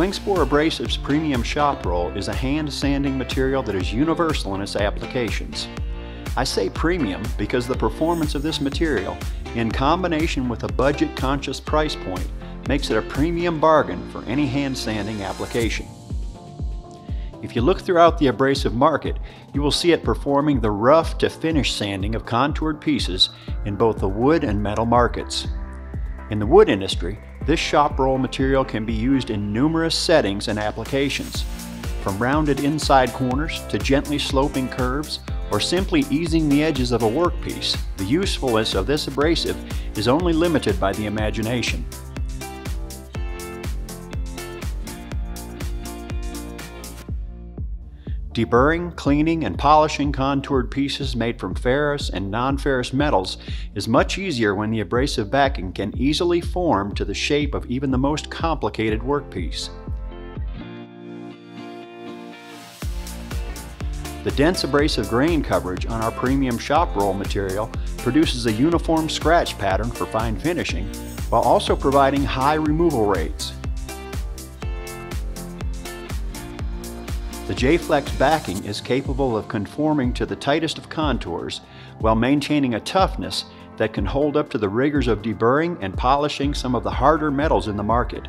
Klingspor Abrasives Premium Shop Roll is a hand sanding material that is universal in its applications. I say premium because the performance of this material, in combination with a budget-conscious price point, makes it a premium bargain for any hand sanding application. If you look throughout the abrasive market, you will see it performing the rough to finish sanding of contoured pieces in both the wood and metal markets. In the wood industry, this shop roll material can be used in numerous settings and applications, from rounded inside corners to gently sloping curves, or simply easing the edges of a workpiece. The usefulness of this abrasive is only limited by the imagination. Deburring, cleaning, and polishing contoured pieces made from ferrous and non-ferrous metals is much easier when the abrasive backing can easily form to the shape of even the most complicated workpiece. The dense abrasive grain coverage on our premium shop roll material produces a uniform scratch pattern for fine finishing, while also providing high removal rates. The J-Flex backing is capable of conforming to the tightest of contours while maintaining a toughness that can hold up to the rigors of deburring and polishing some of the harder metals in the market.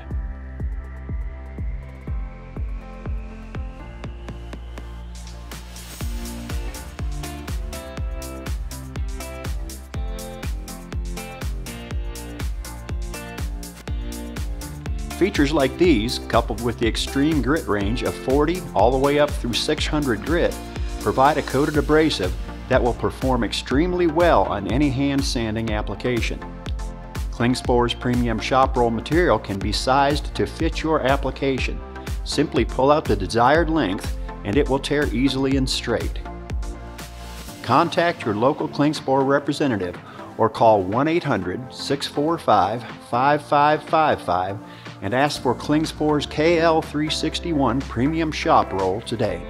Features like these, coupled with the extreme grit range of 40 all the way up through 600 grit, provide a coated abrasive that will perform extremely well on any hand sanding application. Klingspor's premium shop roll material can be sized to fit your application. Simply pull out the desired length and it will tear easily and straight. Contact your local Klingspor representative or call 1-800-645-5555 and ask for Klingspor's KL361 Premium Shop Roll today.